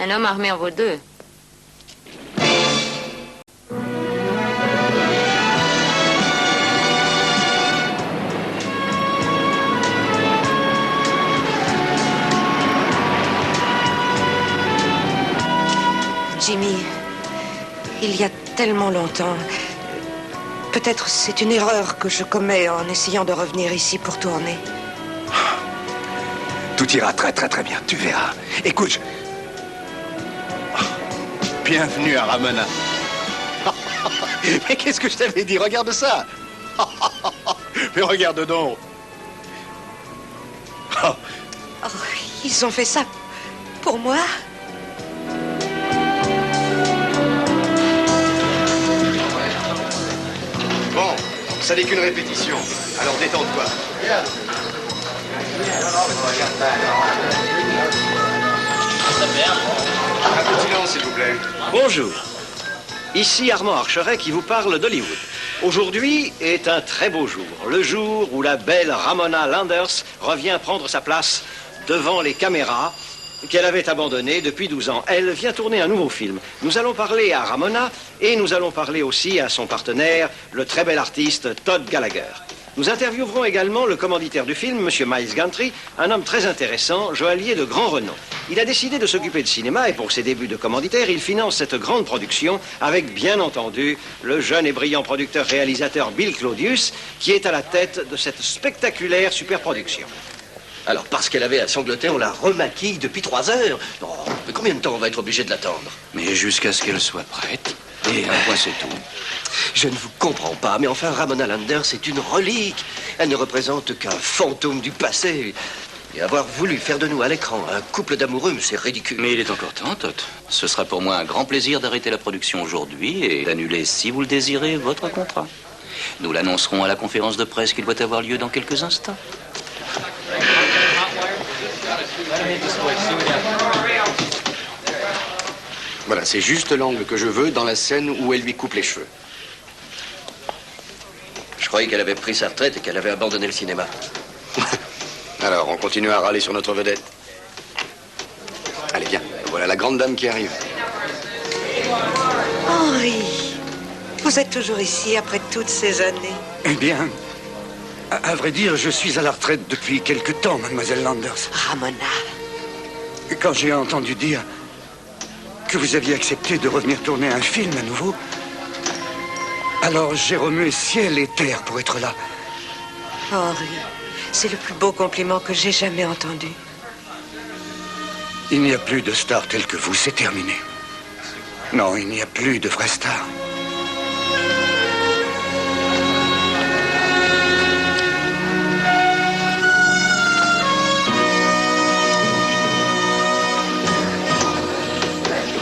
Un homme armé en vaut deux. Jimmy, il y a tellement longtemps. Peut-être c'est une erreur que je commets en essayant de revenir ici pour tourner. Tout ira très très très bien, tu verras. Écoute, bienvenue à Ramona. Mais qu'est-ce que je t'avais dit? Regarde ça. Mais regarde donc. Oh, ils ont fait ça pour moi? Bon, ça n'est qu'une répétition. Alors détends-toi. Un peu de silence, s'il vous plaît. Bonjour. Ici Armand Archeret qui vous parle d'Hollywood. Aujourd'hui est un très beau jour. Le jour où la belle Ramona Landers revient prendre sa place devant les caméras qu'elle avait abandonnées depuis 12 ans. Elle vient tourner un nouveau film. Nous allons parler à Ramona et nous allons parler aussi à son partenaire, le très bel artiste Todd Gallagher. Nous interviewerons également le commanditaire du film, M. Miles Gantry, un homme très intéressant, joaillier de grand renom. Il a décidé de s'occuper de cinéma et pour ses débuts de commanditaire, il finance cette grande production avec, bien entendu, le jeune et brillant producteur-réalisateur Bill Claudius, qui est à la tête de cette spectaculaire superproduction. Alors, parce qu'elle avait à sangloter, on la remaquille depuis 3 heures. Oh, mais combien de temps on va être obligé de l'attendre? Mais jusqu'à ce qu'elle soit prête. Et un point, c'est tout. Je ne vous comprends pas, mais enfin, Ramona Landers est une relique. Elle ne représente qu'un fantôme du passé. Et avoir voulu faire de nous à l'écran un couple d'amoureux, c'est ridicule. Mais il est encore temps, Todd. Ce sera pour moi un grand plaisir d'arrêter la production aujourd'hui et d'annuler, si vous le désirez, votre contrat. Nous l'annoncerons à la conférence de presse qui doit avoir lieu dans quelques instants. Voilà, c'est juste l'angle que je veux dans la scène où elle lui coupe les cheveux. Je croyais qu'elle avait pris sa retraite et qu'elle avait abandonné le cinéma. Alors, on continue à râler sur notre vedette. Allez, viens. Voilà la grande dame qui arrive. Henri, vous êtes toujours ici après toutes ces années? Eh bien, à vrai dire, je suis à la retraite depuis quelque temps, mademoiselle Landers. Ramona. Quand j'ai entendu dire que vous aviez accepté de revenir tourner un film à nouveau, alors j'ai remué ciel et terre pour être là. Henri, c'est le plus beau compliment que j'ai jamais entendu. Il n'y a plus de stars telles que vous, c'est terminé. Non, il n'y a plus de vraies stars.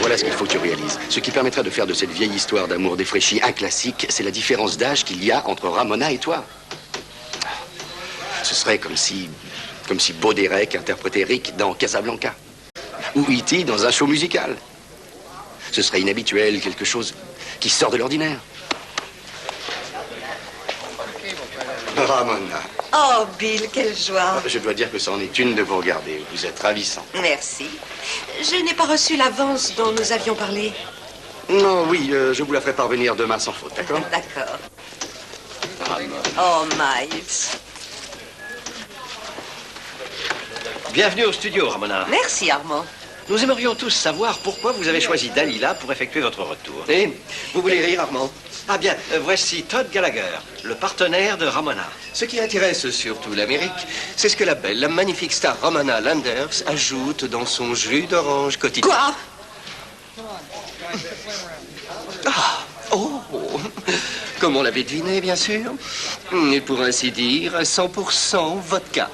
Voilà ce qu'il faut que tu réalises. Ce qui permettrait de faire de cette vieille histoire d'amour défraîchi un classique, c'est la différence d'âge qu'il y a entre Ramona et toi. Ce serait comme si Baudérec interprétait Rick dans Casablanca. Ou E.T. dans un show musical. Ce serait inhabituel, quelque chose qui sort de l'ordinaire. Ramona. Oh, Bill, quelle joie. Je dois dire que c'en est une de vous regarder. Vous êtes ravissant. Merci. Je n'ai pas reçu l'avance dont nous avions parlé. Non, oui, je vous la ferai parvenir demain sans faute, d'accord? D'accord. Oh, Miles. Bienvenue au studio, Ramona. Merci, Armand. Nous aimerions tous savoir pourquoi vous avez choisi Dalila pour effectuer votre retour. Et vous voulez rire, Armand? Ah bien, voici Todd Gallagher, le partenaire de Ramona. Ce qui intéresse surtout l'Amérique, c'est ce que la belle, la magnifique star Ramona Landers ajoute dans son jus d'orange quotidien. Quoi? Ah, oh, comme on l'avait deviné, bien sûr. Et pour ainsi dire, 100% vodka.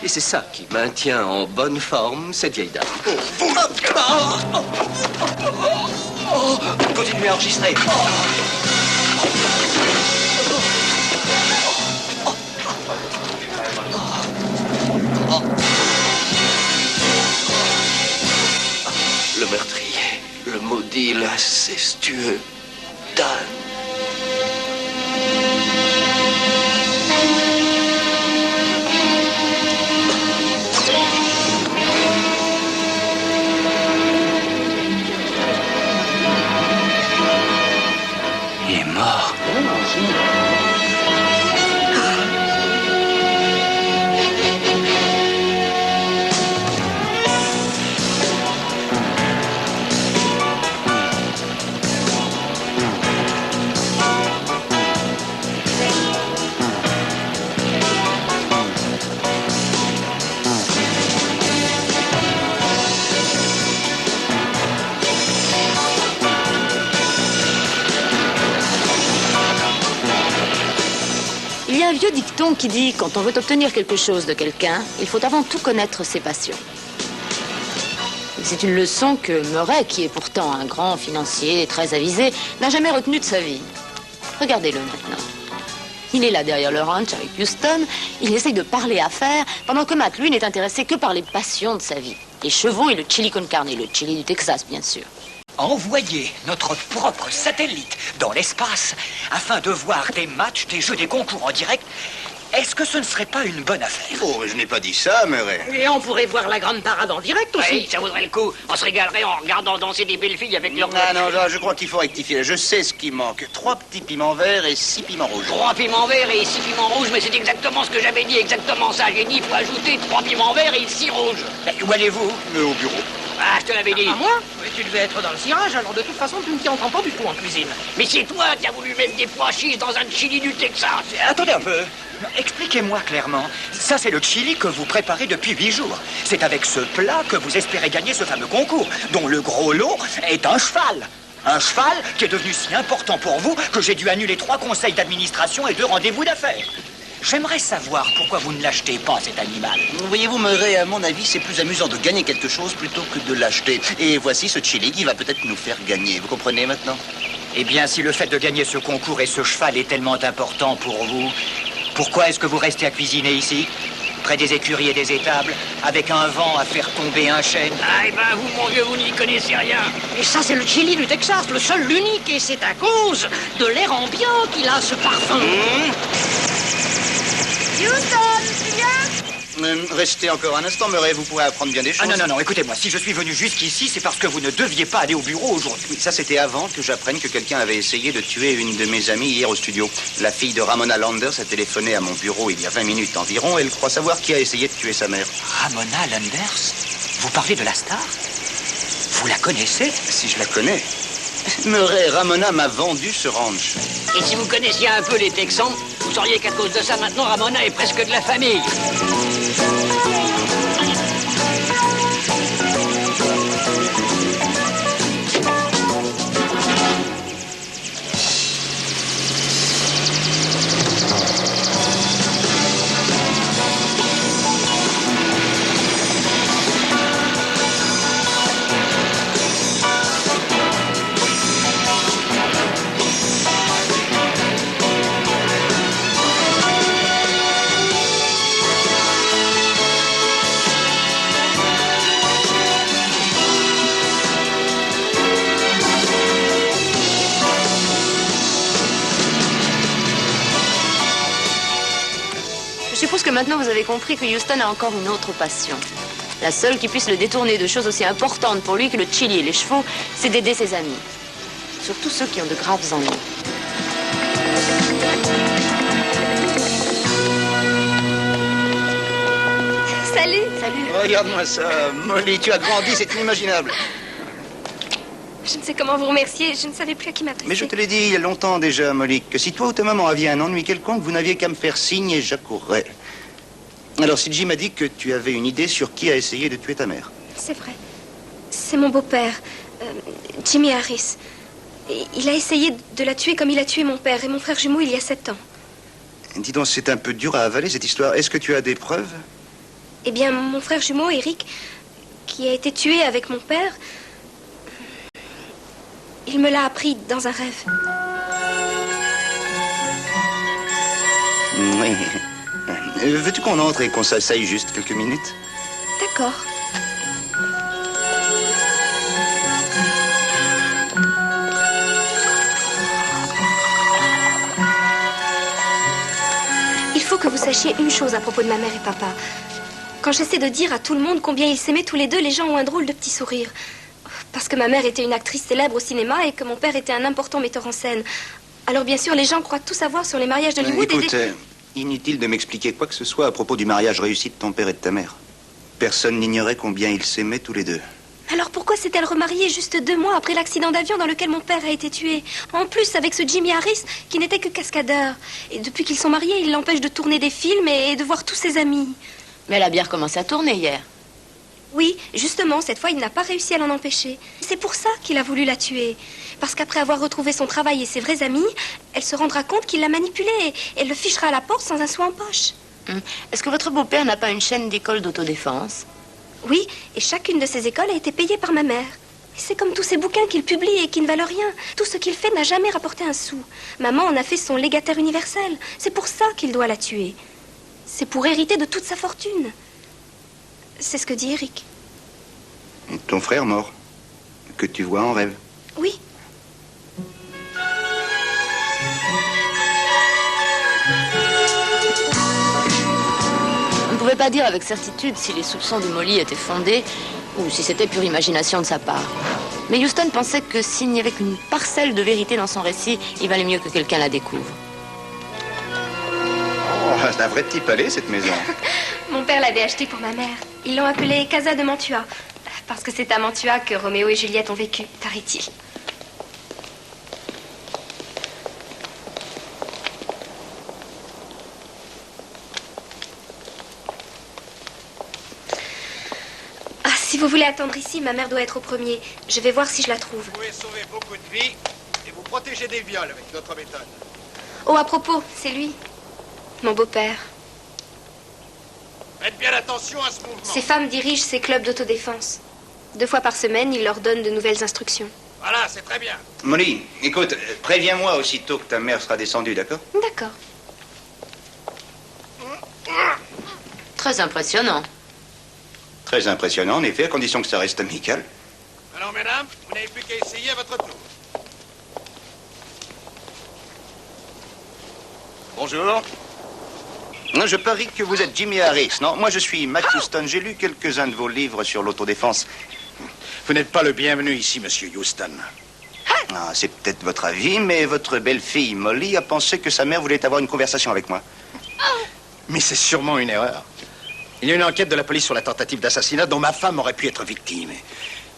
Et c'est ça qui maintient en bonne forme cette vieille dame. Continuez à enregistrer. Le meurtrier, le maudit, l'incestueux Dan. y a un vieux dicton qui dit « Quand on veut obtenir quelque chose de quelqu'un, il faut avant tout connaître ses passions. » C'est une leçon que Murray, qui est pourtant un grand financier très avisé, n'a jamais retenue de sa vie. Regardez-le maintenant. Il est là derrière le ranch avec Houston, il essaye de parler affaires, pendant que Matt, lui, n'est intéressé que par les passions de sa vie. Les chevaux et le chili con carne, le chili du Texas, bien sûr. Envoyer notre propre satellite dans l'espace afin de voir des matchs, des jeux, des concours en direct, est-ce que ce ne serait pas une bonne affaire? Oh, je n'ai pas dit ça, Murray. Et on pourrait voir la grande parade en direct aussi. Oui, ça vaudrait le coup. On se régalerait en regardant danser des belles filles avec leurs... Ah non, je crois qu'il faut rectifier. Je sais ce qui manque. 3 petits piments verts et 6 piments rouges. 3 piments verts et 6 piments rouges, mais c'est exactement ce que j'avais dit, exactement ça. J'ai dit, il faut ajouter 3 piments verts et 6 rouges. Où allez-vous? Au bureau. Ah, je te l'avais dit. À moi? Mais tu devais être dans le cirage, alors de toute façon, tu ne t'y entends pas du tout en cuisine. Mais c'est toi qui as voulu mettre des pois chiches dans un chili du Texas. Attendez un peu. Expliquez-moi clairement. Ça, c'est le chili que vous préparez depuis 8 jours. C'est avec ce plat que vous espérez gagner ce fameux concours, dont le gros lot est un cheval. Un cheval qui est devenu si important pour vous que j'ai dû annuler 3 conseils d'administration et 2 rendez-vous d'affaires. J'aimerais savoir pourquoi vous ne l'achetez pas, cet animal. Voyez-vous, Murray, à mon avis, c'est plus amusant de gagner quelque chose plutôt que de l'acheter. Et voici ce chili qui va peut-être nous faire gagner. Vous comprenez maintenant? Eh bien, si le fait de gagner ce concours et ce cheval est tellement important pour vous, pourquoi est-ce que vous restez à cuisiner ici, près des écuries et des étables, avec un vent à faire tomber un chêne? Ah, eh ben, vous, mon vieux, vous n'y connaissez rien. Et ça, c'est le chili du Texas, le seul, l'unique, et c'est à cause de l'air ambiant qu'il a ce parfum. Houston, tu viens? Restez encore un instant, Murray, vous pourrez apprendre bien des choses. Ah non, écoutez-moi, si je suis venu jusqu'ici, c'est parce que vous ne deviez pas aller au bureau aujourd'hui. Oui, ça, c'était avant que j'apprenne que quelqu'un avait essayé de tuer une de mes amies hier au studio. La fille de Ramona Landers a téléphoné à mon bureau il y a 20 minutes environ. Elle croit savoir qui a essayé de tuer sa mère. Ramona Landers? Vous parlez de la star? Vous la connaissez? Si je la connais. Murray, Ramona m'a vendu ce ranch. Et si vous connaissiez un peu les Texans, vous sauriez qu'à cause de ça, maintenant, Ramona est presque de la famille. Je suppose que maintenant vous avez compris que Houston a encore une autre passion. La seule qui puisse le détourner de choses aussi importantes pour lui que le chili et les chevaux, c'est d'aider ses amis. Surtout ceux qui ont de graves ennuis. Salut. Salut. Regarde-moi ça, Molly, tu as grandi, c'est inimaginable. Je ne sais comment vous remercier, je ne savais plus à qui m'adresser. Mais je te l'ai dit il y a longtemps déjà, Molly, que si toi ou ta maman aviez un ennui quelconque, vous n'aviez qu'à me faire signe et j'accourrais. Alors, si Jim m'a dit que tu avais une idée sur qui a essayé de tuer ta mère. C'est vrai. C'est mon beau-père, Jimmy Harris. Et il a essayé de la tuer comme il a tué mon père et mon frère jumeau il y a 7 ans. Dis donc, c'est un peu dur à avaler cette histoire. Est-ce que tu as des preuves? Eh bien, mon frère jumeau, Eric, qui a été tué avec mon père, il me l'a appris dans un rêve. Oui. Veux-tu qu'on entre et qu'on s'asseye juste quelques minutes? D'accord. Il faut que vous sachiez une chose à propos de ma mère et papa. Quand j'essaie de dire à tout le monde combien ils s'aimaient tous les deux, les gens ont un drôle de petit sourire. Parce que ma mère était une actrice célèbre au cinéma et que mon père était un important metteur en scène. Alors bien sûr, les gens croient tout savoir sur les mariages d'Hollywood. Écoute, inutile de m'expliquer quoi que ce soit à propos du mariage réussi de ton père et de ta mère. Personne n'ignorait combien ils s'aimaient tous les deux. Alors pourquoi s'est-elle remariée juste 2 mois après l'accident d'avion dans lequel mon père a été tué? En plus, avec ce Jimmy Harris qui n'était que cascadeur. Et depuis qu'ils sont mariés, il l'empêche de tourner des films et de voir tous ses amis. Mais elle a bien recommencé à tourner hier. Oui, justement, cette fois, il n'a pas réussi à l'en empêcher. C'est pour ça qu'il a voulu la tuer. Parce qu'après avoir retrouvé son travail et ses vrais amis, elle se rendra compte qu'il l'a manipulée et elle le fichera à la porte sans un sou en poche. Est-ce que votre beau-père n'a pas une chaîne d'écoles d'autodéfense? Oui, et chacune de ces écoles a été payée par ma mère. Et c'est comme tous ces bouquins qu'il publie et qui ne valent rien. Tout ce qu'il fait n'a jamais rapporté un sou. Maman en a fait son légataire universel. C'est pour ça qu'il doit la tuer. C'est pour hériter de toute sa fortune. C'est ce que dit Eric. Ton frère mort, que tu vois en rêve. Oui. On ne pouvait pas dire avec certitude si les soupçons de Molly étaient fondés ou si c'était pure imagination de sa part. Mais Houston pensait que s'il n'y avait qu'une parcelle de vérité dans son récit, il valait mieux que quelqu'un la découvre. Oh, c'est un vrai petit palais, cette maison. Mon père l'avait acheté pour ma mère. Ils l'ont appelé Casa de Mantua. Parce que c'est à Mantua que Roméo et Juliette ont vécu, paraît-il. Ah, si vous voulez attendre ici, ma mère doit être au premier. Je vais voir si je la trouve. Vous pouvez sauver beaucoup de vies et vous protéger des viols avec notre méthode. Oh, à propos, c'est lui. Mon beau-père. Faites bien attention à ce mouvement. Ces femmes dirigent ces clubs d'autodéfense. 2 fois par semaine, ils leur donnent de nouvelles instructions. Voilà, c'est très bien. Molly, écoute, préviens-moi aussitôt que ta mère sera descendue, d'accord? D'accord. Très impressionnant. Très impressionnant, en effet, à condition que ça reste amical. Alors, mesdames, vous n'avez plus qu'à essayer à votre tour. Bonjour. Je parie que vous êtes Jimmy Harris, non? Moi, je suis Matt Houston. J'ai lu quelques-uns de vos livres sur l'autodéfense. Vous n'êtes pas le bienvenu ici, monsieur Houston. Ah, c'est peut-être votre avis, mais votre belle-fille, Molly, a pensé que sa mère voulait avoir une conversation avec moi. Mais c'est sûrement une erreur. Il y a une enquête de la police sur la tentative d'assassinat dont ma femme aurait pu être victime.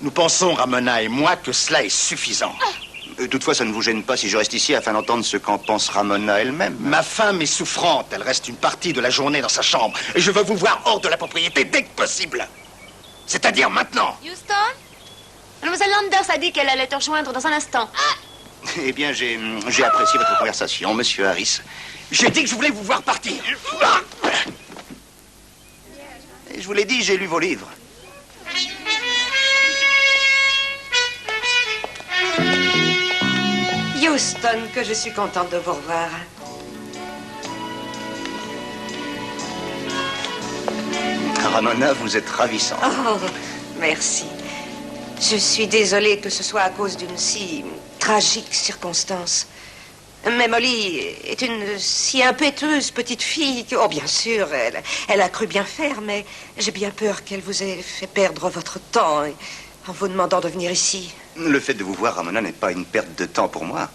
Nous pensons, Ramona et moi, que cela est suffisant. Toutefois, ça ne vous gêne pas si je reste ici afin d'entendre ce qu'en pense Ramona elle-même? Ma femme est souffrante. Elle reste une partie de la journée dans sa chambre. Et je veux vous voir hors de la propriété dès que possible. C'est-à-dire maintenant. Houston? Mademoiselle Landers a dit qu'elle allait te rejoindre dans un instant. Eh bien, j'ai apprécié votre conversation, monsieur Harris. J'ai dit que je voulais vous voir partir. Et je vous l'ai dit, j'ai lu vos livres. Houston, que je suis contente de vous revoir. Ramona, vous êtes ravissante. Oh, merci. Je suis désolée que ce soit à cause d'une si tragique circonstance. Mais Molly est une si impétueuse petite fille que... Oh, bien sûr, elle a cru bien faire, mais j'ai bien peur qu'elle vous ait fait perdre votre temps en vous demandant de venir ici. Le fait de vous voir, Ramona, n'est pas une perte de temps pour moi.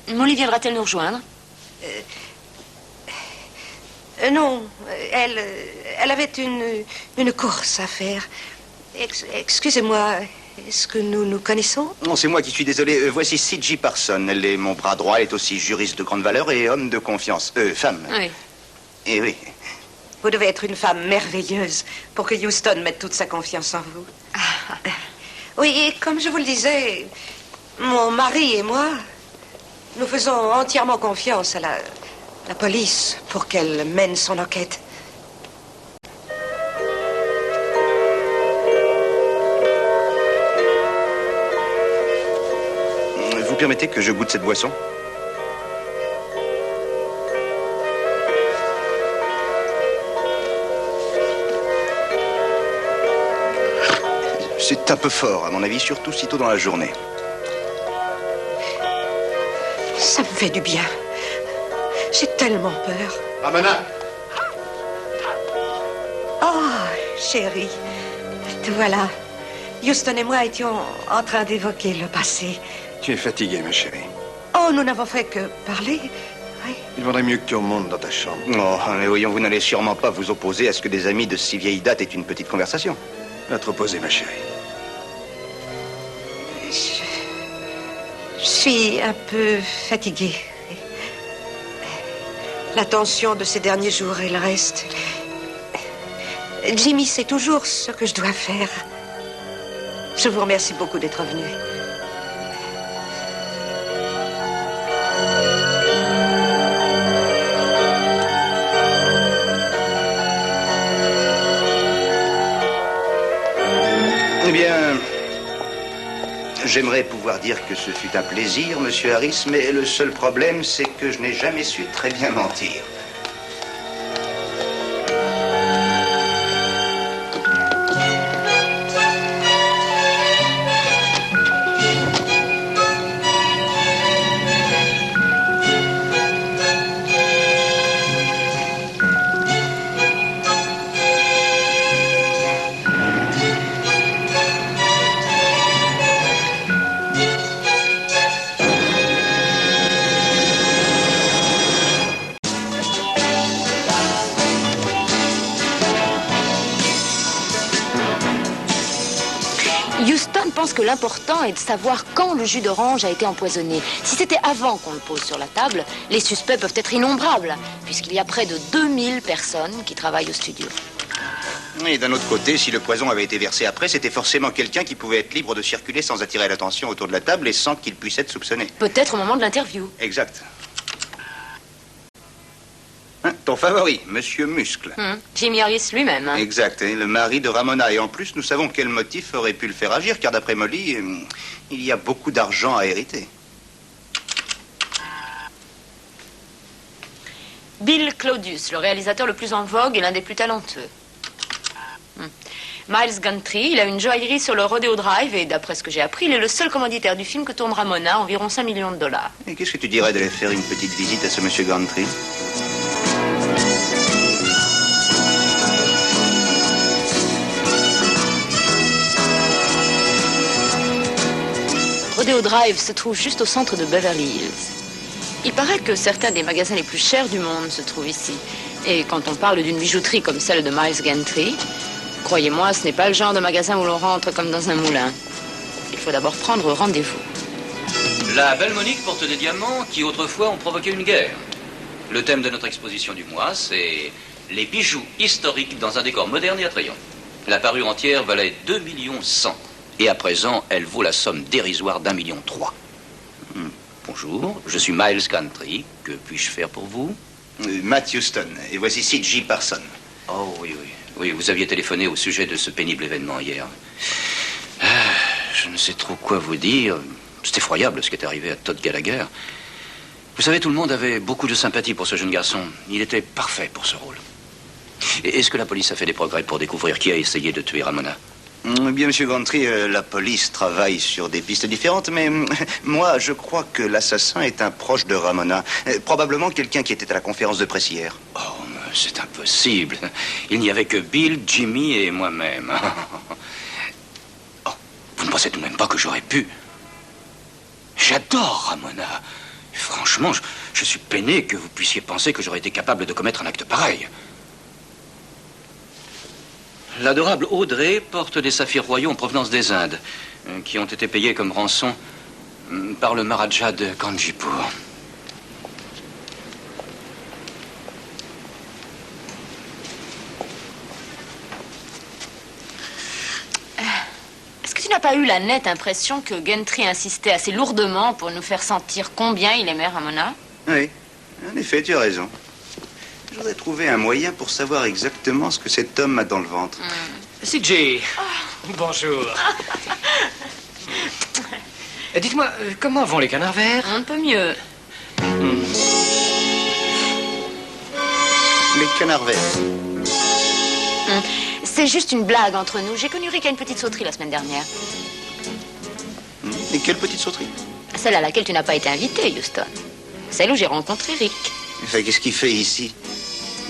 Molly viendra-t-elle nous rejoindre? Non, elle avait une course à faire. Excusez-moi, est-ce que nous nous connaissons? Non, c'est moi qui suis désolé. Voici C.J. Parson. Elle est mon bras droit. Elle est aussi juriste de grande valeur et homme de confiance. Femme. Oui. Eh oui. Vous devez être une femme merveilleuse pour que Houston mette toute sa confiance en vous. Oui, et comme je vous le disais, mon mari et moi, nous faisons entièrement confiance à la police pour qu'elle mène son enquête. Vous permettez que je goûte cette boisson? C'est un peu fort, à mon avis, surtout si tôt dans la journée. Ça me fait du bien. J'ai tellement peur. Ramona! Oh, chérie, te voilà. Houston et moi étions en train d'évoquer le passé. Tu es fatiguée, ma chérie. Oh, nous n'avons fait que parler. Oui. Il vaudrait mieux que tu remontes dans ta chambre. Oh, mais voyons, vous n'allez sûrement pas vous opposer à ce que des amis de si vieille date aient une petite conversation. Va te reposer, ma chérie. Je suis un peu fatiguée. La tension de ces derniers jours et le reste. Jimmy sait toujours ce que je dois faire. Je vous remercie beaucoup d'être venu. Eh bien, j'aimerais pouvoir dire que ce fut un plaisir, monsieur Harris, mais le seul problème, c'est que je n'ai jamais su très bien mentir. Houston pense que l'important est de savoir quand le jus d'orange a été empoisonné. Si c'était avant qu'on le pose sur la table, les suspects peuvent être innombrables, puisqu'il y a près de 2000 personnes qui travaillent au studio. Et d'un autre côté, si le poison avait été versé après, c'était forcément quelqu'un qui pouvait être libre de circuler sans attirer l'attention autour de la table et sans qu'il puisse être soupçonné. Peut-être au moment de l'interview. Exact. Hein, ton favori, Monsieur Muscle. Jimmy Harris lui-même. Exact, hein, le mari de Ramona. Et en plus, nous savons quel motif aurait pu le faire agir, car d'après Molly, il y a beaucoup d'argent à hériter. Bill Claudius, le réalisateur le plus en vogue et l'un des plus talentueux. Miles Gantry, il a une joaillerie sur le Rodeo Drive et d'après ce que j'ai appris, il est le seul commanditaire du film que tourne Ramona, environ 5 millions de dollars. Et qu'est-ce que tu dirais d'aller faire une petite visite à ce Monsieur Gantry? Rodeo Drive se trouve juste au centre de Beverly Hills. Il paraît que certains des magasins les plus chers du monde se trouvent ici. Et quand on parle d'une bijouterie comme celle de Miles Gantry, croyez-moi, ce n'est pas le genre de magasin où l'on rentre comme dans un moulin. Il faut d'abord prendre rendez-vous. La belle Monique porte des diamants qui autrefois ont provoqué une guerre. Le thème de notre exposition du mois, c'est les bijoux historiques dans un décor moderne et attrayant. La parure entière valait 2,1 millions. Et à présent, elle vaut la somme dérisoire d'1,3 million. Bonjour, je suis Miles Gantry. Que puis-je faire pour vous? Matt Houston. Et voici C.J. Parson. Oh oui, oui. Oui, vous aviez téléphoné au sujet de ce pénible événement hier. Je ne sais trop quoi vous dire. C'est effroyable ce qui est arrivé à Todd Gallagher. Vous savez, tout le monde avait beaucoup de sympathie pour ce jeune garçon. Il était parfait pour ce rôle. Et est-ce que la police a fait des progrès pour découvrir qui a essayé de tuer Ramona? Bien, Monsieur Gantry, la police travaille sur des pistes différentes, mais moi, je crois que l'assassin est un proche de Ramona. Probablement quelqu'un qui était à la conférence de presse hier. Oh, c'est impossible. Il n'y avait que Bill, Jimmy et moi-même. Oh, vous ne pensez tout de même pas que j'aurais pu? J'adore Ramona. Franchement, je suis peiné que vous puissiez penser que j'aurais été capable de commettre un acte pareil. L'adorable Audrey porte des saphirs royaux en provenance des Indes, qui ont été payés comme rançon par le Maharaja de Kanjipur. Est-ce que tu n'as pas eu la nette impression que Gantry insistait assez lourdement pour nous faire sentir combien il aimait Ramona? Oui, en effet, tu as raison. Je voudrais trouver un moyen pour savoir exactement ce que cet homme a dans le ventre. CJ, bonjour. Dites-moi, comment vont les canards verts? Un peu mieux. Les canards verts. C'est juste une blague entre nous. J'ai connu Rick à une petite sauterie la semaine dernière. Et quelle petite sauterie? Celle à laquelle tu n'as pas été invité, Houston. Celle où j'ai rencontré Rick. Enfin, qu'est-ce qu'il fait ici?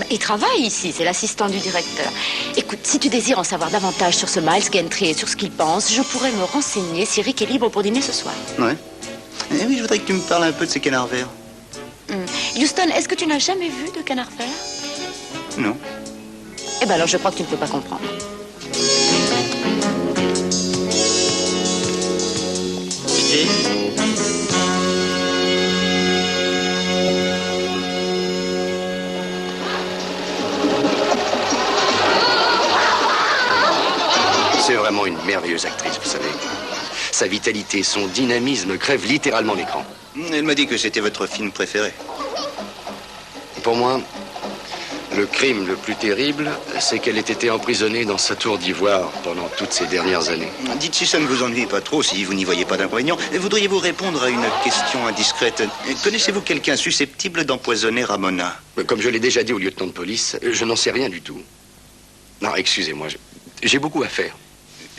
Il travaille ici, c'est l'assistant du directeur. Écoute, si tu désires en savoir davantage sur ce Miles Gantry et sur ce qu'il pense, je pourrais me renseigner si Rick est libre pour dîner ce soir. Ouais. Eh oui, je voudrais que tu me parles un peu de ces canards verts. Houston, est-ce que tu n'as jamais vu de canard vert? Non. Eh bien alors je crois que tu ne peux pas comprendre. C'est vraiment une merveilleuse actrice, vous savez. Sa vitalité, son dynamisme crèvent littéralement l'écran. Elle m'a dit que c'était votre film préféré. Pour moi, le crime le plus terrible, c'est qu'elle ait été emprisonnée dans sa tour d'ivoire pendant toutes ces dernières années. Dites si ça ne vous ennuie pas trop, si vous n'y voyez pas d'inconvénient. Voudriez-vous répondre à une question indiscrète? Connaissez-vous quelqu'un susceptible d'empoisonner Ramona? Comme je l'ai déjà dit au lieutenant de police, je n'en sais rien du tout. Non, excusez-moi, j'ai beaucoup à faire.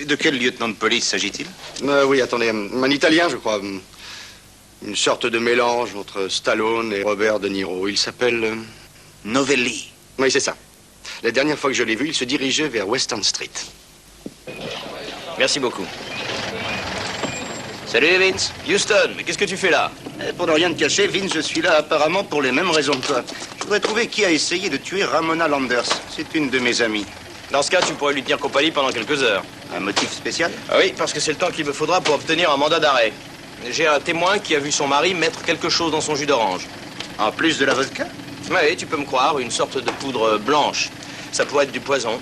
De quel lieutenant de police s'agit-il? Oui, attendez, un Italien, je crois. Une sorte de mélange entre Stallone et Robert De Niro. Il s'appelle... Novelli. Oui, c'est ça. La dernière fois que je l'ai vu, il se dirigeait vers Western Street. Merci beaucoup. Salut, Vince. Houston, mais qu'est-ce que tu fais là? Pour ne rien te cacher, Vince, je suis là apparemment pour les mêmes raisons que toi. Je voudrais trouver qui a essayé de tuer Ramona Landers. C'est une de mes amies. Dans ce cas, tu pourrais lui tenir compagnie pendant quelques heures. Un motif spécial? Ah oui, parce que c'est le temps qu'il me faudra pour obtenir un mandat d'arrêt. J'ai un témoin qui a vu son mari mettre quelque chose dans son jus d'orange. En plus de la vodka? Oui, tu peux me croire, une sorte de poudre blanche. Ça pourrait être du poison.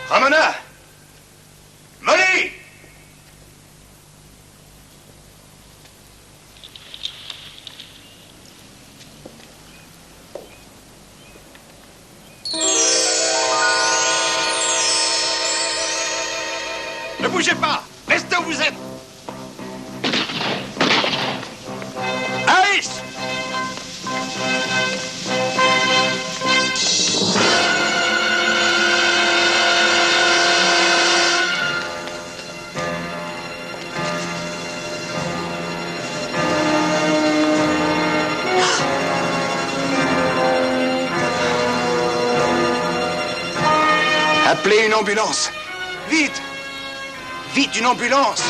Ramona! Molly! Ne bougez pas! Restez où vous êtes! Alice! Appelez une ambulance! Vite! Vite, une ambulance!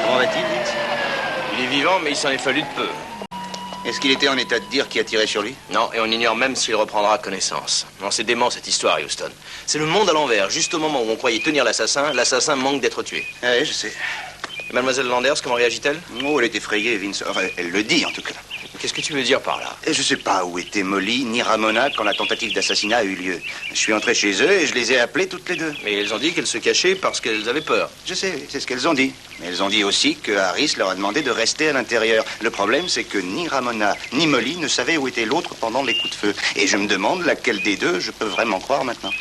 Comment va-t-il, Vince? Il est vivant, mais il s'en est fallu de peu. Est-ce qu'il était en état de dire qui a tiré sur lui? Non, et on ignore même s'il reprendra connaissance. Non, c'est dément cette histoire, Houston. C'est le monde à l'envers. Juste au moment où on croyait tenir l'assassin manque d'être tué. Oui, je sais. Et Mademoiselle Landers, comment réagit-elle? Oh, elle est effrayée, Vince. Enfin, elle le dit, en tout cas. Qu'est-ce que tu veux dire par là? Et je sais pas où étaient Molly ni Ramona quand la tentative d'assassinat a eu lieu. Je suis entré chez eux et je les ai appelés toutes les deux. Mais elles ont dit qu'elles se cachaient parce qu'elles avaient peur. Je sais, c'est ce qu'elles ont dit. Mais elles ont dit aussi que Harris leur a demandé de rester à l'intérieur. Le problème, c'est que ni Ramona ni Molly ne savaient où était l'autre pendant les coups de feu. Et je me demande laquelle des deux je peux vraiment croire maintenant.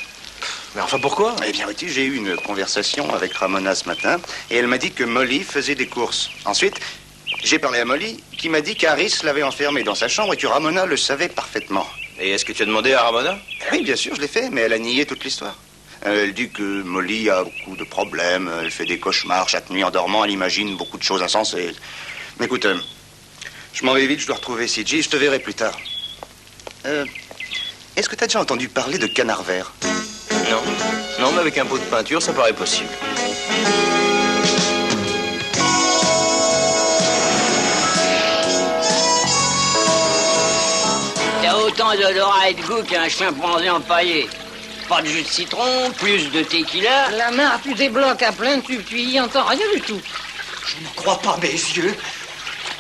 Mais enfin, pourquoi? Eh bien, vois-tu, j'ai eu une conversation avec Ramona ce matin et elle m'a dit que Molly faisait des courses. Ensuite, j'ai parlé à Molly qui m'a dit qu'Harris l'avait enfermée dans sa chambre et que Ramona le savait parfaitement. Et est-ce que tu as demandé à Ramona? Oui, bien sûr, je l'ai fait, mais elle a nié toute l'histoire. Elle dit que Molly a beaucoup de problèmes, elle fait des cauchemars chaque nuit en dormant, elle imagine beaucoup de choses insensées. Mais écoute, je m'en vais vite, je dois retrouver CJ, je te verrai plus tard. Est-ce que tu as déjà entendu parler de canard vert? Non. Non, mais avec un pot de peinture, ça paraît possible. T'as autant d'odorat et de goût qu'un chimpanzé empaillé. pas de jus de citron, plus de tequila. La main, tu débloques à plein tube, tu y entends rien du tout. Je ne crois pas mes yeux.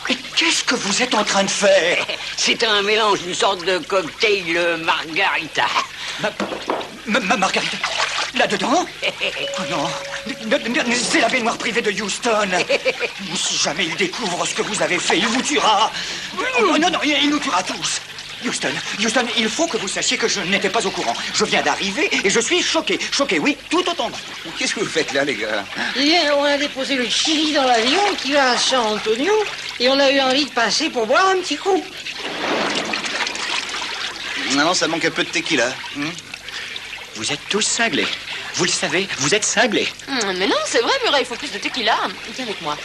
Mais qu'est-ce que vous êtes en train de faire? C'est un mélange d'une sorte de cocktail margarita. Ma Margarita? Là-dedans? Oh non, c'est la baignoire privée de Houston. Si jamais il découvre ce que vous avez fait, il vous tuera. Oh, non, il nous tuera tous. Houston, il faut que vous sachiez que je n'étais pas au courant. Je viens d'arriver et je suis choqué. Choqué, oui, tout autant que vous. Qu'est-ce que vous faites là, les gars? Hier, on a déposé le chili dans l'avion qui va à San Antonio et on a eu envie de passer pour boire un petit coup. Non, ça manque un peu de tequila. Vous êtes tous cinglés. Vous le savez, vous êtes cinglés. Mais non, c'est vrai, Murray, il faut plus de tequila. Viens avec moi.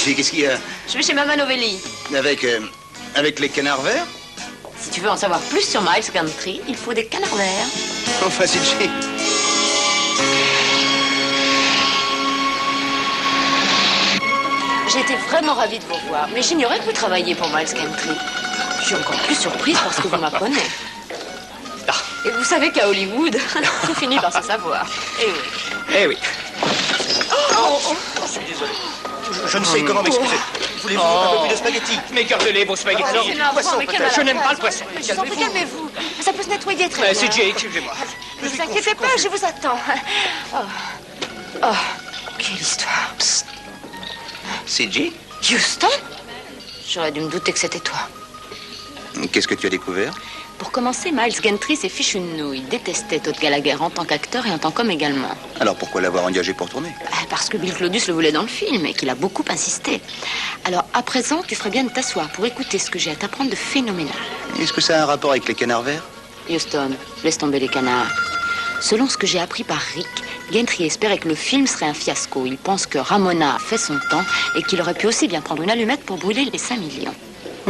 Qu'est-ce qu'il y a? Je vais chez Mama Novelli. Avec les canards verts? Si tu veux en savoir plus sur Miles Gantry, il faut des canards verts. Enfin, CJ. J'ai été vraiment ravie de vous voir, mais j'ignorais que vous travailliez pour Miles Gantry. Je suis encore plus surprise parce que vous m'apprenez. Et vous savez qu'à Hollywood, tout finit par se savoir. Eh oui. Eh oui. Je suis désolé. Je ne sais comment m'excuser. Voulez-vous un peu plus de spaghettis? Mais gardez-les, vos spaghettis. Alors, Poisson, peut-être. Je n'aime pas le poisson. Je vous en prie, calmez-vous. Ça peut se nettoyer très bien. CJ, excusez-moi. Ne vous inquiétez pas, je vous attends. Oh, quelle histoire. CJ? Houston? J'aurais dû me douter que c'était toi. Qu'est-ce que tu as découvert? Pour commencer, Miles Gantry s'est fichu une nouille. Il détestait Todd Gallagher en tant qu'acteur et en tant qu'homme également. Alors pourquoi l'avoir engagé pour tourner? Parce que Bill Claudius le voulait dans le film et qu'il a beaucoup insisté. Alors, à présent, tu ferais bien de t'asseoir pour écouter ce que j'ai à t'apprendre de phénoménal. Est-ce que ça a un rapport avec les canards verts? Houston, laisse tomber les canards. Selon ce que j'ai appris par Rick, Gantry espérait que le film serait un fiasco. Il pense que Ramona a fait son temps et qu'il aurait pu aussi bien prendre une allumette pour brûler les 5 millions.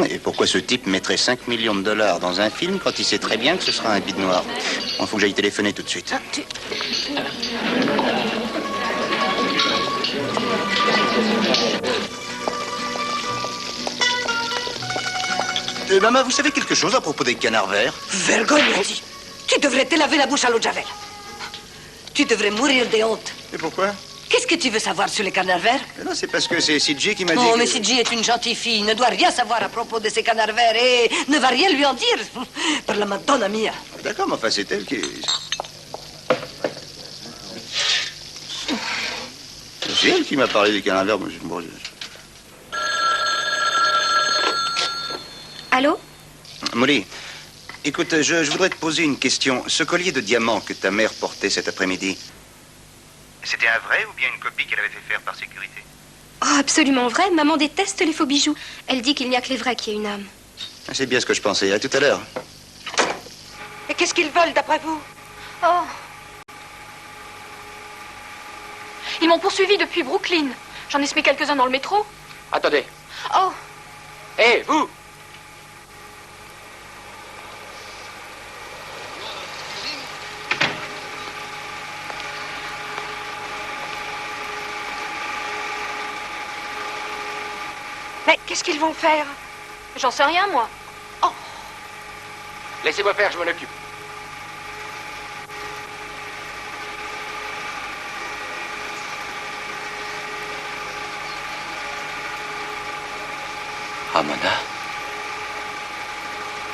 Et pourquoi ce type mettrait 5 millions de dollars dans un film quand il sait très bien que ce sera un bide noir? Il faut que j'aille téléphoner tout de suite. Maman, vous savez quelque chose à propos des canards verts? Vergognati! Tu devrais te laver la bouche à l'eau de Javel. Tu devrais mourir de honte. Et pourquoi? Qu'est-ce que tu veux savoir sur les canards verts? Non, c'est parce que c'est CJ qui m'a dit. Oh, que... mais CJ est une gentille fille, ne doit rien savoir à propos de ces canards verts et ne va rien lui en dire. Par la Madonna mia. D'accord, mais enfin, c'est elle qui... C'est elle qui m'a parlé des canards verts. Bon, Allô? Molly, écoute, je voudrais te poser une question. Ce collier de diamants que ta mère portait cet après-midi, c'était un vrai ou bien une copie qu'elle avait fait faire par sécurité? Oh, absolument vrai. Maman déteste les faux bijoux. Elle dit qu'il n'y a que les vrais qui aient une âme. C'est bien ce que je pensais. À tout à l'heure. Et qu'est-ce qu'ils veulent d'après vous? Oh. Ils m'ont poursuivi depuis Brooklyn. J'en ai semé quelques-uns dans le métro. Attendez. Oh. Hé, vous! Mais qu'est-ce qu'ils vont faire? J'en sais rien, moi. Oh. Laissez-moi faire, je m'en occupe. Ramona,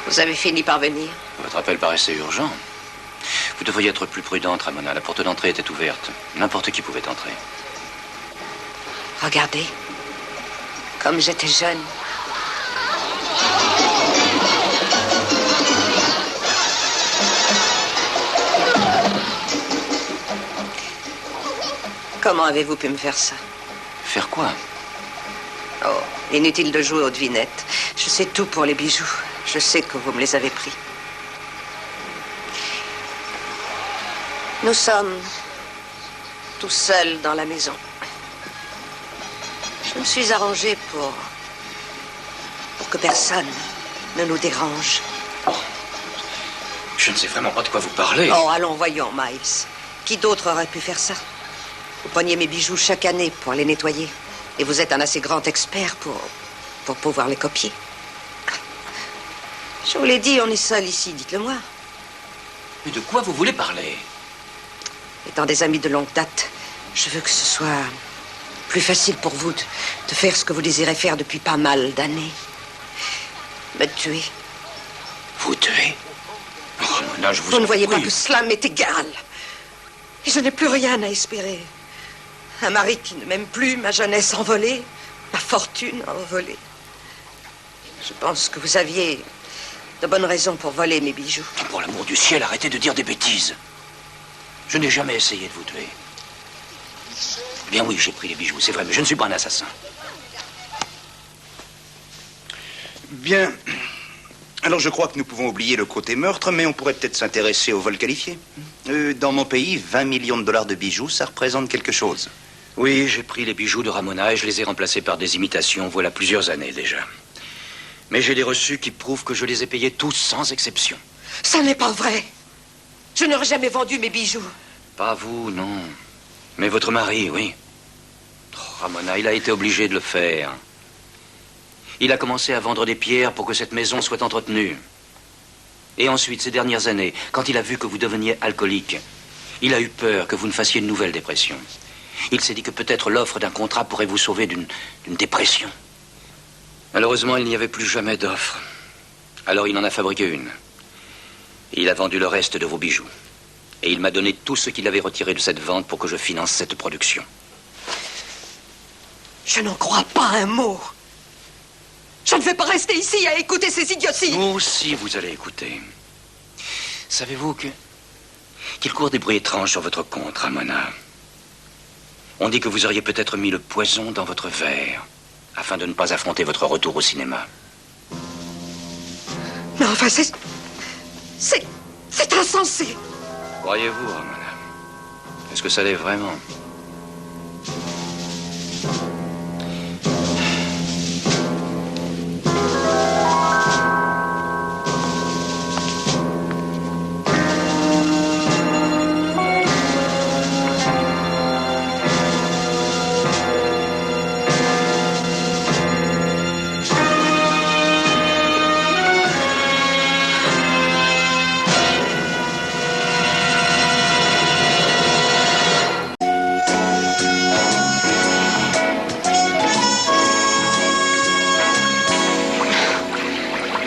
Vous avez fini par venir. votre appel paraissait urgent. Vous devriez être plus prudente, Ramona. La porte d'entrée était ouverte. N'importe qui pouvait entrer. Regardez. Comme j'étais jeune. Comment avez-vous pu me faire ça? Faire quoi? Oh, inutile de jouer aux devinettes. Je sais tout pour les bijoux. Je sais que vous me les avez pris. Nous sommes tout seuls dans la maison. Je me suis arrangée pour que personne ne nous dérange. Je ne sais vraiment pas de quoi vous parlez. Oh, allons, voyons, Miles. Qui d'autre aurait pu faire ça? Vous preniez mes bijoux chaque année pour les nettoyer. Et vous êtes un assez grand expert pour pouvoir les copier. Je vous l'ai dit, on est seul ici, dites-le moi. Mais de quoi vous voulez parler? Étant des amis de longue date, je veux que ce soit plus facile pour vous de faire ce que vous désirez faire depuis pas mal d'années. Me tuer. Vous tuer? Ramona, je vous Vous ne en voyez pas prie. que cela m'est égal. Et je n'ai plus rien à espérer. Un mari qui ne m'aime plus, ma jeunesse envolée, ma fortune envolée. Je pense que vous aviez de bonnes raisons pour voler mes bijoux. Pour l'amour du ciel, arrêtez de dire des bêtises. Je n'ai jamais essayé de vous tuer. Bien oui, j'ai pris les bijoux, c'est vrai, mais je ne suis pas un assassin. Bien. Alors je crois que nous pouvons oublier le côté meurtre, mais on pourrait peut-être s'intéresser au vol qualifié. Dans mon pays, 20 millions de dollars de bijoux, ça représente quelque chose. Oui, j'ai pris les bijoux de Ramona et je les ai remplacés par des imitations, voilà plusieurs années déjà. Mais j'ai des reçus qui prouvent que je les ai payés tous sans exception. Ça n'est pas vrai. Je n'aurais jamais vendu mes bijoux. Pas vous, non. Mais votre mari, oui. Oh, Ramona, il a été obligé de le faire. Il a commencé à vendre des pierres pour que cette maison soit entretenue. Et ensuite, ces dernières années, quand il a vu que vous deveniez alcoolique, il a eu peur que vous ne fassiez une nouvelle dépression. Il s'est dit que peut-être l'offre d'un contrat pourrait vous sauver d'une dépression. Malheureusement, il n'y avait plus jamais d'offre. Alors il en a fabriqué une. Et il a vendu le reste de vos bijoux. Et il m'a donné tout ce qu'il avait retiré de cette vente pour que je finance cette production. Je n'en crois pas un mot. Je ne vais pas rester ici à écouter ces idioties. Vous aussi, vous allez écouter. Savez-vous qu'il court des bruits étranges sur votre compte, Ramona? On dit que vous auriez peut-être mis le poison dans votre verre afin de ne pas affronter votre retour au cinéma. Mais enfin, c'est insensé. Croyez-vous, Ramona? Est-ce que ça l'est vraiment?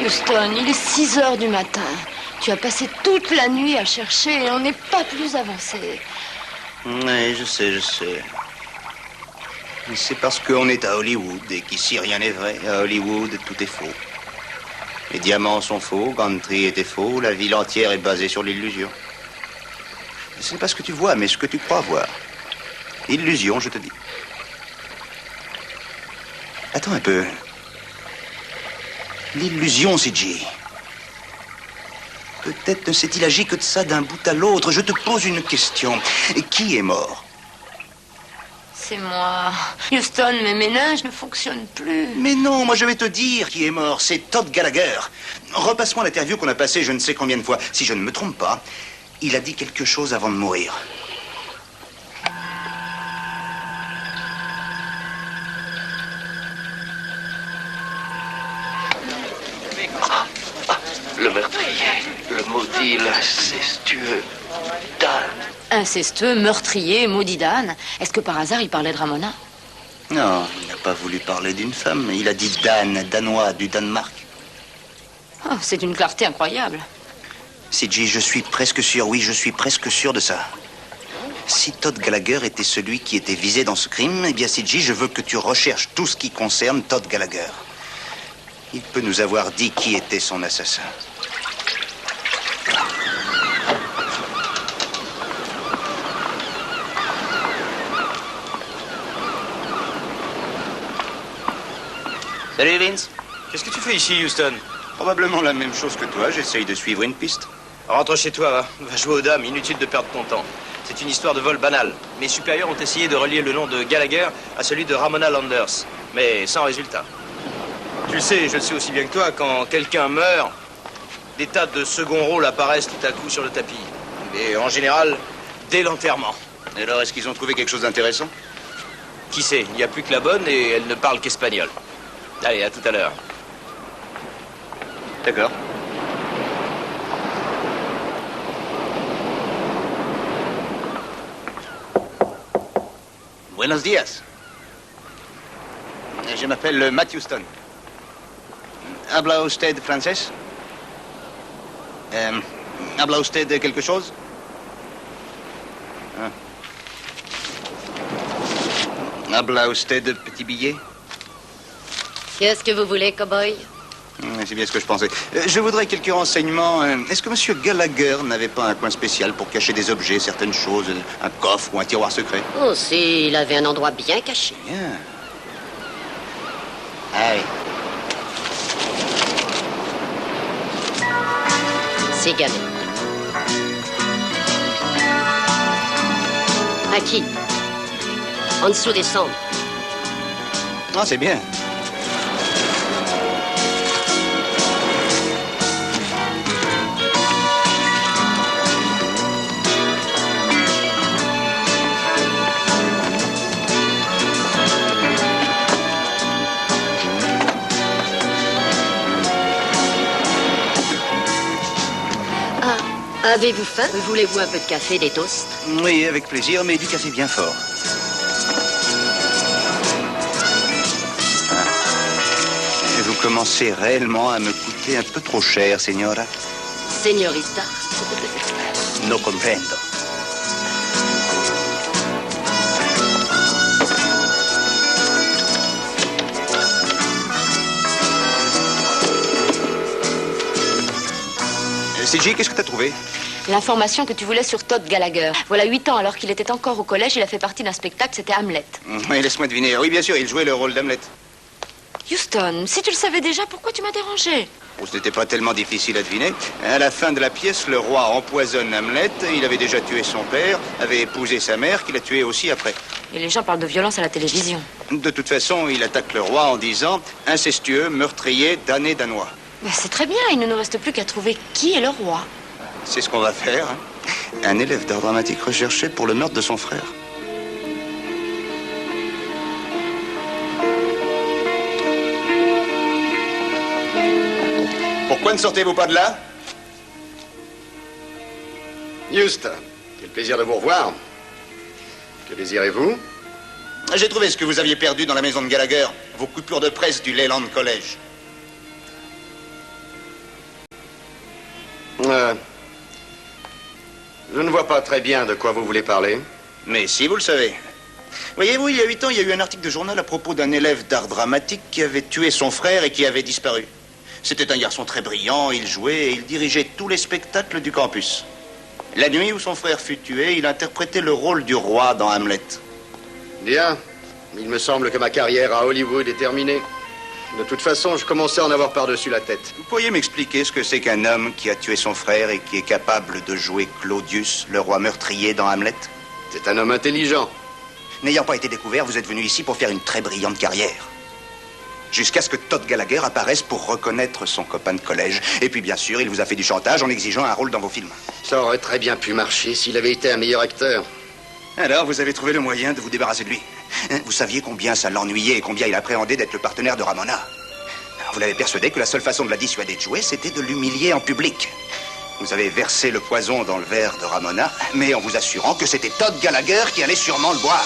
Houston, il est 6 heures du matin. Tu as passé toute la nuit à chercher et on n'est pas plus avancé. Oui, je sais. C'est parce qu'on est à Hollywood et qu'ici rien n'est vrai. À Hollywood, tout est faux. Les diamants sont faux, Gantry était faux, la ville entière est basée sur l'illusion. Ce n'est pas ce que tu vois, mais ce que tu crois voir. Illusion, je te dis. Attends un peu. L'illusion, CJ. Peut-être ne s'est-il agi que de ça d'un bout à l'autre. Je te pose une question. Qui est mort? C'est moi. Houston, mes méninges ne fonctionnent plus. Mais non, moi je vais te dire qui est mort. C'est Todd Gallagher. Repasse-moi l'interview qu'on a passée je ne sais combien de fois. Si je ne me trompe pas, il a dit quelque chose avant de mourir. Le meurtrier, le maudit, l'incestueux Dan. Incestueux, meurtrier, maudit Dan. Est-ce que par hasard il parlait de Ramona? Non, il n'a pas voulu parler d'une femme. Il a dit Dan, danois, du Danemark. Oh, c'est une clarté incroyable. CJ, je suis presque sûr, oui, je suis presque sûr de ça. Si Todd Gallagher était celui qui était visé dans ce crime, eh bien, CJ, je veux que tu recherches tout ce qui concerne Todd Gallagher. Il peut nous avoir dit qui était son assassin. Salut, Vince. Qu'est-ce que tu fais ici, Houston? Probablement la même chose que toi, j'essaye de suivre une piste. Rentre chez toi, va. Va jouer aux dames, inutile de perdre ton temps. C'est une histoire de vol banal. Mes supérieurs ont essayé de relier le nom de Gallagher à celui de Ramona Landers, mais sans résultat. Tu le sais, je le sais aussi bien que toi, quand quelqu'un meurt, des tas de second rôles apparaissent tout à coup sur le tapis. Et en général, dès l'enterrement. Et alors, est-ce qu'ils ont trouvé quelque chose d'intéressant? Qui sait? Il n'y a plus que la bonne et elle ne parle qu'espagnol. Allez, à tout à l'heure. D'accord. Buenos días. Je m'appelle Matt Houston. Habla usted francés? Habla usted quelque chose? Habla usted de petit billet? Qu'est-ce que vous voulez, cow-boy? C'est bien ce que je pensais. Je voudrais quelques renseignements. Est-ce que M. Gallagher n'avait pas un coin spécial pour cacher des objets, certaines choses, un coffre ou un tiroir secret? Oh, si, il avait un endroit bien caché. Bien. Ah oui. Cigarette. À qui? En dessous des cendres. Ah, c'est bien. Avez-vous faim? Voulez-vous un peu de café, des toasts? Oui, avec plaisir, mais du café bien fort. Et vous commencez réellement à me coûter un peu trop cher, señora. Señorita. No comprendo. CJ, qu'est-ce que t'as trouvé? L'information que tu voulais sur Todd Gallagher. Voilà 8 ans, alors qu'il était encore au collège, il a fait partie d'un spectacle, c'était Hamlet. Oui, laisse-moi deviner. Oui, bien sûr, il jouait le rôle d'Hamlet. Houston, si tu le savais déjà, pourquoi tu m'as dérangé? Oh, ce n'était pas tellement difficile à deviner. À la fin de la pièce, le roi empoisonne Hamlet. Il avait déjà tué son père, avait épousé sa mère, qu'il a tué aussi après. Et les gens parlent de violence à la télévision. De toute façon, il attaque le roi en disant « incestueux, meurtrier, damné danois ». C'est très bien, il ne nous reste plus qu'à trouver qui est le roi. C'est ce qu'on va faire. Hein. Un élève d'art dramatique recherché pour le meurtre de son frère. Pourquoi ne sortez-vous pas de là? Houston, quel plaisir de vous revoir. Que désirez-vous? J'ai trouvé ce que vous aviez perdu dans la maison de Gallagher. Vos coupures de presse du Leyland College. Je ne vois pas très bien de quoi vous voulez parler. Mais si, vous le savez. Voyez-vous, il y a 8 ans, il y a eu un article de journal à propos d'un élève d'art dramatique qui avait tué son frère et qui avait disparu. C'était un garçon très brillant, il jouait et il dirigeait tous les spectacles du campus. La nuit où son frère fut tué, il interprétait le rôle du roi dans Hamlet. Bien. Il me semble que ma carrière à Hollywood est terminée. De toute façon, je commençais à en avoir par-dessus la tête. Vous pourriez m'expliquer ce que c'est qu'un homme qui a tué son frère et qui est capable de jouer Claudius, le roi meurtrier dans Hamlet? C'est un homme intelligent. N'ayant pas été découvert, vous êtes venu ici pour faire une très brillante carrière. Jusqu'à ce que Todd Gallagher apparaisse pour reconnaître son copain de collège. Et puis, bien sûr, il vous a fait du chantage en exigeant un rôle dans vos films. Ça aurait très bien pu marcher s'il avait été un meilleur acteur. Alors, vous avez trouvé le moyen de vous débarrasser de lui. Vous saviez combien ça l'ennuyait et combien il appréhendait d'être le partenaire de Ramona. Vous l'avez persuadé que la seule façon de la dissuader de jouer, c'était de l'humilier en public. Vous avez versé le poison dans le verre de Ramona, mais en vous assurant que c'était Todd Gallagher qui allait sûrement le boire.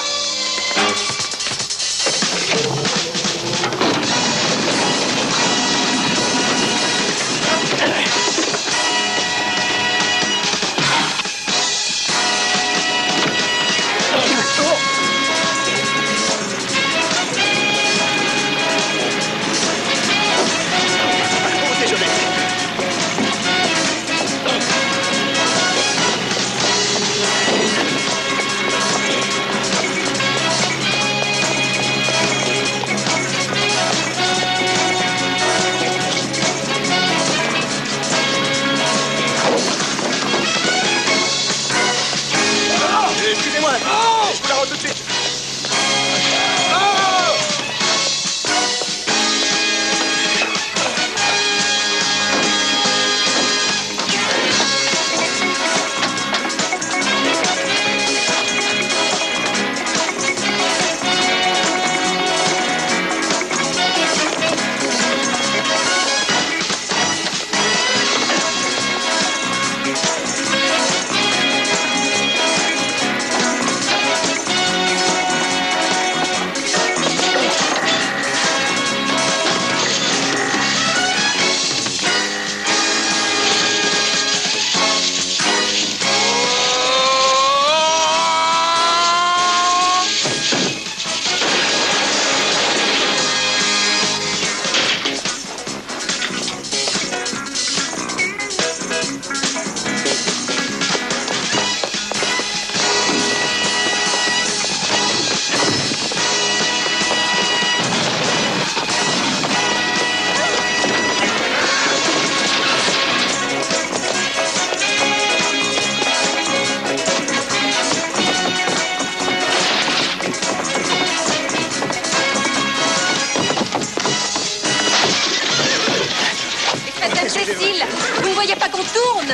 vous êtes imbécile. Vous ne voyez pas qu'on tourne?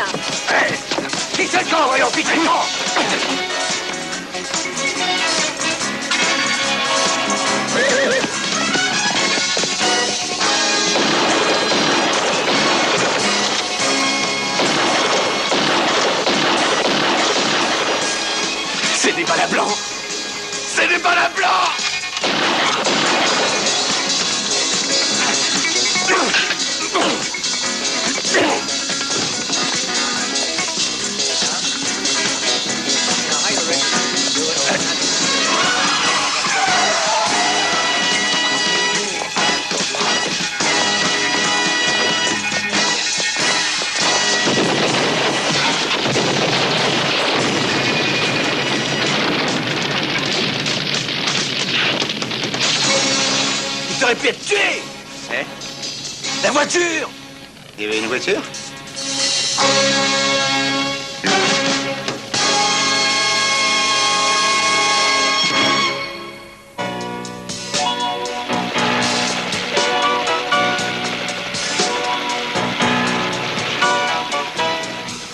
Fixe le camp, voyons, fixe le camp. C'est des balles à blanc. C'est des balles à blanc. Il t'aurait pu être tué. Eh? La voiture. Il y avait une voiture?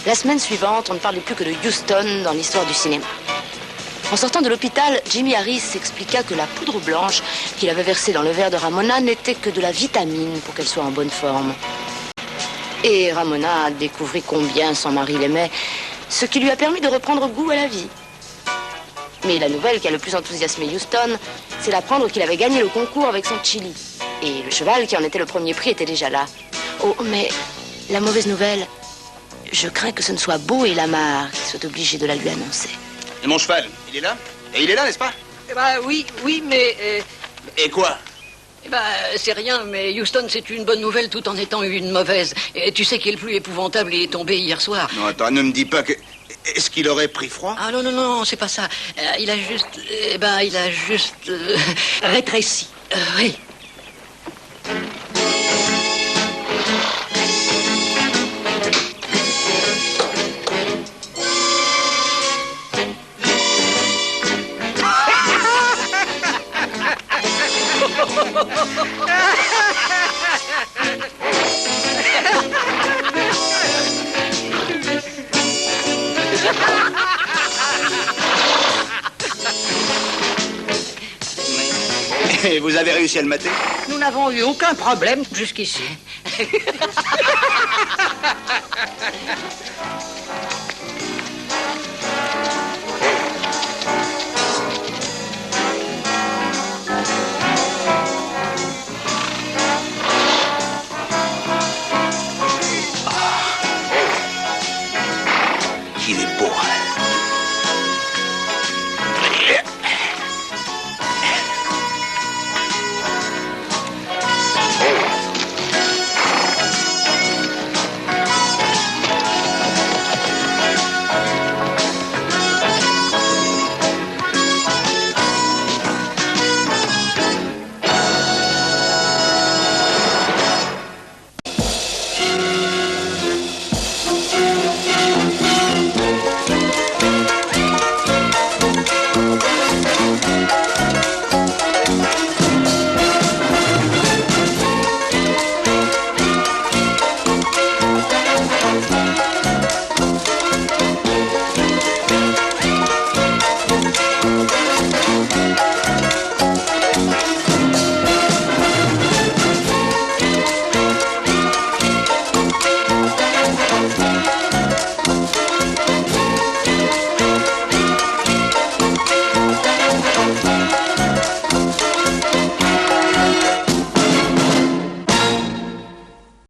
La semaine suivante, on ne parlait plus que de Houston dans l'histoire du cinéma. En sortant de l'hôpital, Jimmy Harris expliqua que la poudre blanche qu'il avait versée dans le verre de Ramona n'était que de la vitamine pour qu'elle soit en bonne forme. Et Ramona découvrit combien son mari l'aimait, ce qui lui a permis de reprendre goût à la vie. Mais la nouvelle qui a le plus enthousiasmé Houston, c'est d'apprendre qu'il avait gagné le concours avec son chili. Et le cheval qui en était le premier prix était déjà là. Oh, mais la mauvaise nouvelle, je crains que ce ne soit Beau et Lamar qui soient obligés de la lui annoncer. Et mon cheval, il est là? Et il est là, n'est-ce pas? Eh ben, oui, mais... Et quoi? Eh ben, c'est rien, mais Houston, c'est une bonne nouvelle tout en étant une mauvaise. Et tu sais qui est le plus épouvantable est tombé hier soir. Non, attends, ne me dis pas que... Est-ce qu'il aurait pris froid? Ah non, c'est pas ça. Il a juste... rétréci. Oui. Et vous avez réussi à le mater? Nous n'avons eu aucun problème jusqu'ici.